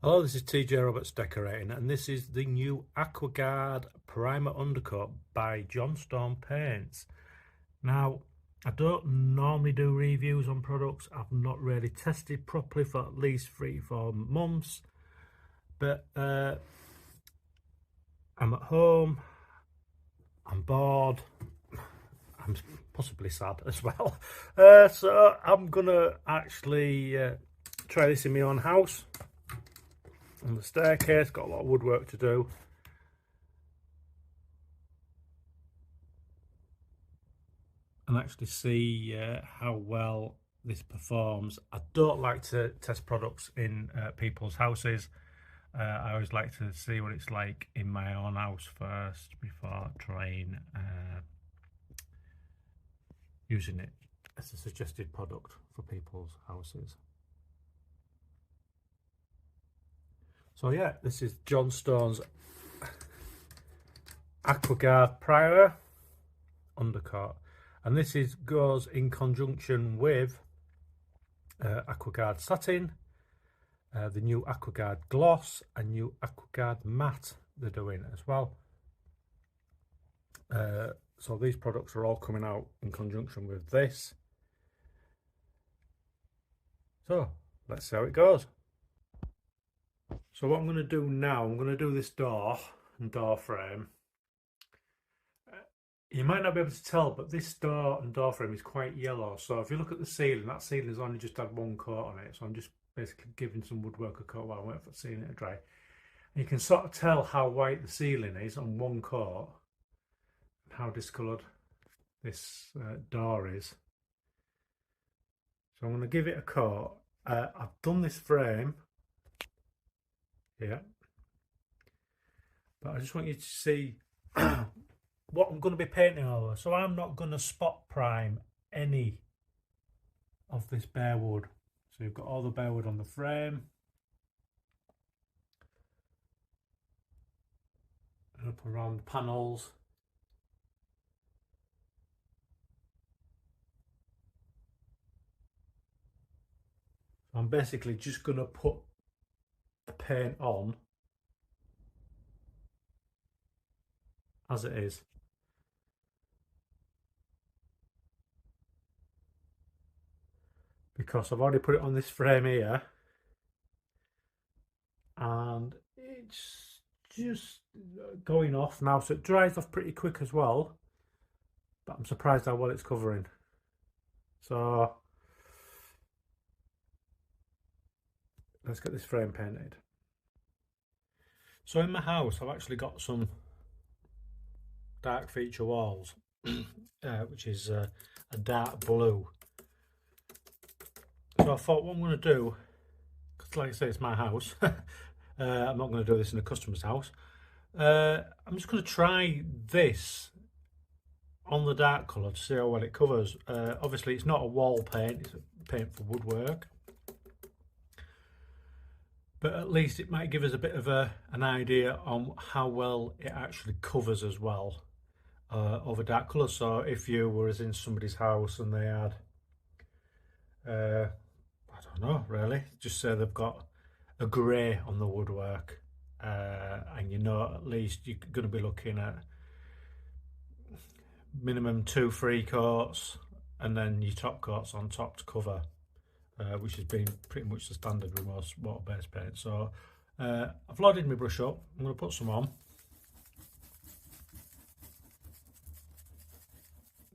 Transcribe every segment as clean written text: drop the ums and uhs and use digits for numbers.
Hello, this is TJ Roberts Decorating, and this is the new Aqua Primer Undercoat by Johnstone Paints. Now, I don't normally do reviews on products. I've not really tested properly for at least 3-4 months, but I'm at home, I'm bored, I'm possibly sad as well. So I'm gonna actually try this in my own house. On the staircase, got a lot of woodwork to do. And actually see how well this performs. I don't like to test products in people's houses. I always like to see what it's like in my own house first before trying using it as a suggested product for people's houses. So yeah, this is Johnstones Aqua Primer Undercoat, and this goes in conjunction with Aqua Satin, the new Aqua Gloss and new Aqua Matte they're doing as well. So these products are all coming out in conjunction with this. So let's see how it goes. So what I'm going to do now, I'm going to do this door and door frame. You might not be able to tell, but this door and door frame is quite yellow. So if you look at the ceiling, that ceiling has only just had one coat on it. So I'm just basically giving some woodwork a coat while I wait for the ceiling to dry. And you can sort of tell how white the ceiling is on one coat and how discoloured this door is. So I'm going to give it a coat. I've done this frame here, but I just want you to see what I'm going to be painting over. So I'm not going to spot prime any of this bare wood. So you've got all the bare wood on the frame. And up around the panels. I'm basically just going to put the paint on as it is. Because I've already put it on this frame here. And it's just going off now. So it dries off pretty quick as well. But I'm surprised how well it's covering. So let's get this frame painted. So in my house, I've actually got some dark feature walls, which is a dark blue. So I thought what I'm going to do, because like I say, it's my house. I'm not going to do this in a customer's house. I'm just going to try this on the dark colour to see how well it covers. Obviously, it's not a wall paint, it's a paint for woodwork. But at least it might give us a bit of an idea on how well it actually covers as well over dark colours. So if you were in somebody's house and they had, I don't know really, just say they've got a grey on the woodwork, and you know at least you're going to be looking at minimum 2-3 coats and then your top coats on top to cover, which has been pretty much the standard with most water-based paint. So I've loaded my brush up. I'm going to put some on,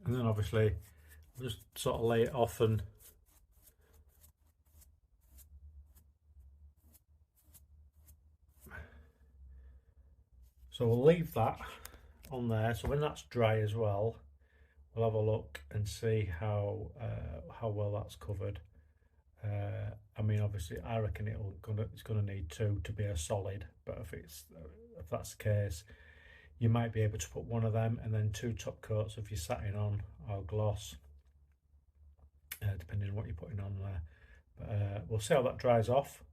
and then obviously I'll just sort of lay it off and so we'll leave that on there. So when that's dry as well, we'll have a look and see how well that's covered. I mean, obviously, I reckon it's gonna need two to be a solid. But if that's the case, you might be able to put one of them and then 2 top coats of your satin on or gloss, depending on what you're putting on there. But we'll see how that dries off,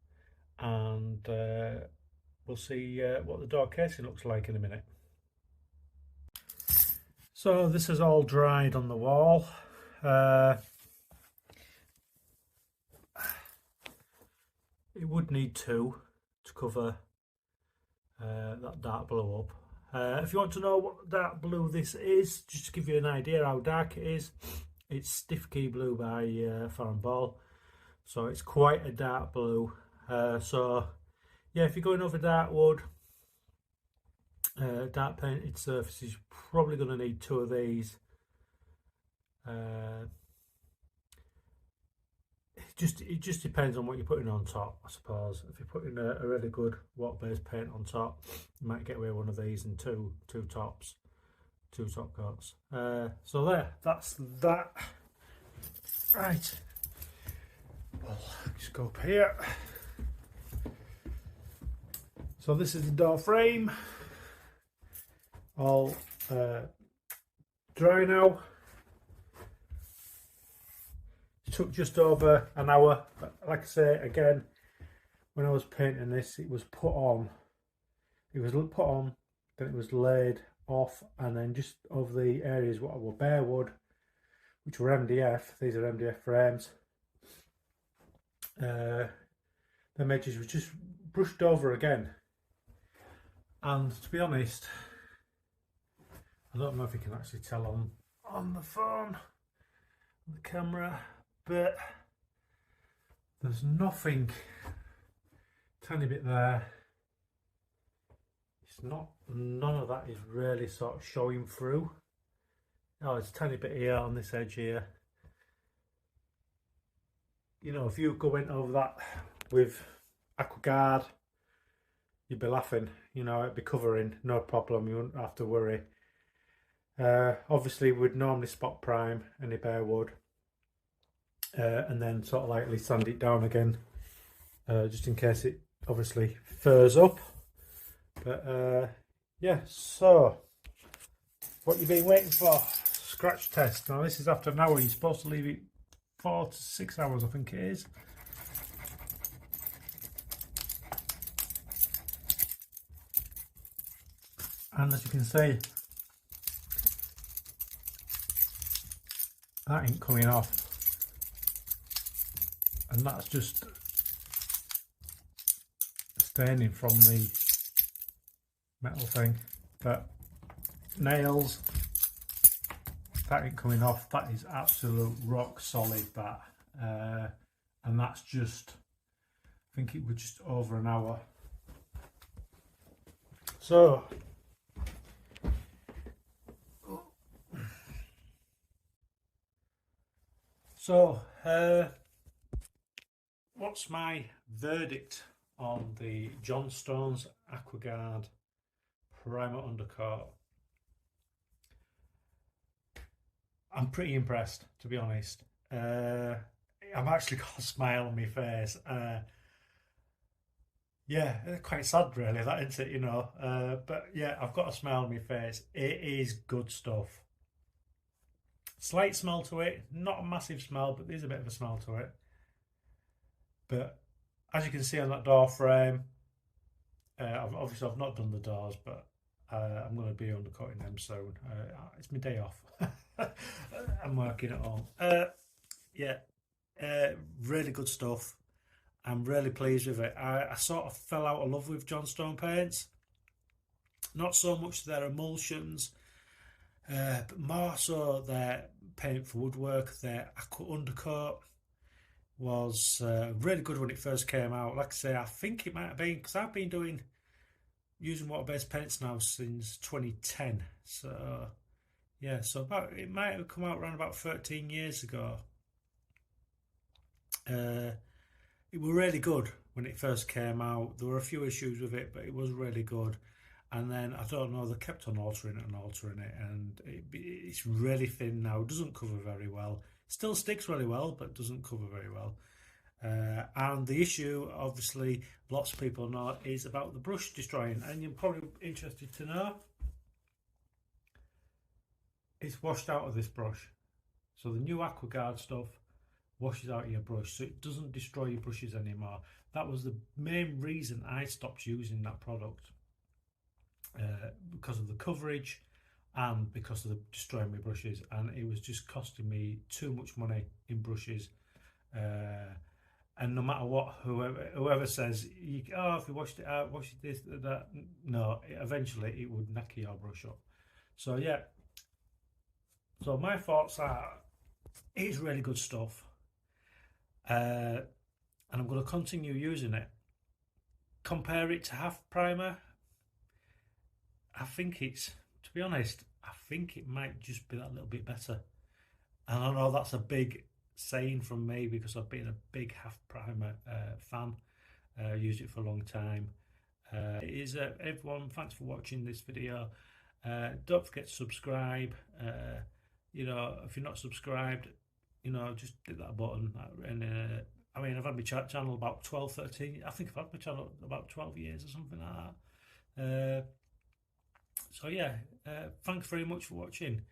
and we'll see what the door casing looks like in a minute. So this is all dried on the wall. It would need 2, to cover that dark blue up. If you want to know what dark blue this is, just to give you an idea how dark it is, it's Stiff Key Blue by Farm Ball, so it's quite a dark blue. So yeah, if you're going over dark wood, dark painted surfaces, you're probably going to need 2 of these. It just depends on what you're putting on top, I suppose. If you're putting a really good water-based paint on top, you might get away with one of these and two top coats. So that's that. Right, well, just go up here. So this is the door frame, all dry now. It took just over an hour, but like I say again, when I was painting this, it was put on. It was put on, then it was laid off, and then just over the areas what were bare wood, which were MDF. These are MDF frames. The edges were just brushed over again. And to be honest, I don't know if you can actually tell on the phone, on the camera, but there's nothing, tiny bit there. It's not, none of that is really sort of showing through. Oh, it's a tiny bit here on this edge here. You know, if you go in over that with Aqua, you'd be laughing. You know, it'd be covering, no problem. You wouldn't have to worry. Obviously, we'd normally spot prime any bare wood, and then sort of lightly sand it down again, just in case it obviously furs up. But yeah, so what you've been waiting for, scratch test. Now this is after an hour. You're supposed to leave it 4 to 6 hours, I think it is. And as you can see, that ain't coming off, and that's just staining from the metal thing. But nails, that ain't coming off. That is absolute rock solid, that. And that's just, I think it was just over an hour. So what's my verdict on the Johnstones Aqua Primer Undercoat? I'm pretty impressed, to be honest. I've actually got a smile on my face. Yeah, quite sad really, that, isn't it, you know? But yeah, I've got a smile on my face. It is good stuff. Slight smell to it, not a massive smell, but there's a bit of a smell to it. But as you can see on that door frame, obviously I've not done the doors, but I'm going to be undercoating them soon. It's my day off. I'm working at home. Yeah, really good stuff. I'm really pleased with it. I sort of fell out of love with Johnstone paints. Not so much their emulsions, but more so their paint for woodwork. Their Aqua Undercoat was really good when it first came out. Like I say, I think it might have been, because I've been using water-based paints now since 2010. So yeah, so it might have come out around about 13 years ago. It was really good when it first came out. There were a few issues with it, but it was really good. And then, I don't know, they kept on altering it, and it's really thin now. It doesn't cover very well. Still sticks really well, but doesn't cover very well. And the issue, obviously, lots of people know, is about the brush destroying. And you're probably interested to know, it's washed out of this brush. So the new Aqua stuff washes out your brush, so it doesn't destroy your brushes anymore. That was the main reason I stopped using that product, because of the coverage and because of the destroying my brushes, and it was just costing me too much money in brushes. And no matter what, whoever says, oh, if you washed it out, wash it this, that, no, eventually it would knacker your brush up. So yeah, so my thoughts are, it's really good stuff, and I'm going to continue using it. Compare it to half primer, I think it's, to be honest, I think it might just be that little bit better. And I know that's a big saying from me because I've been a big half primer fan, used it for a long time. It is everyone, thanks for watching this video. Don't forget to subscribe. You know, if you're not subscribed, you know, just hit that button. And I mean, I've had my channel about 12, 13, I think I've had my channel about 12 years or something like that. So yeah, thanks very much for watching.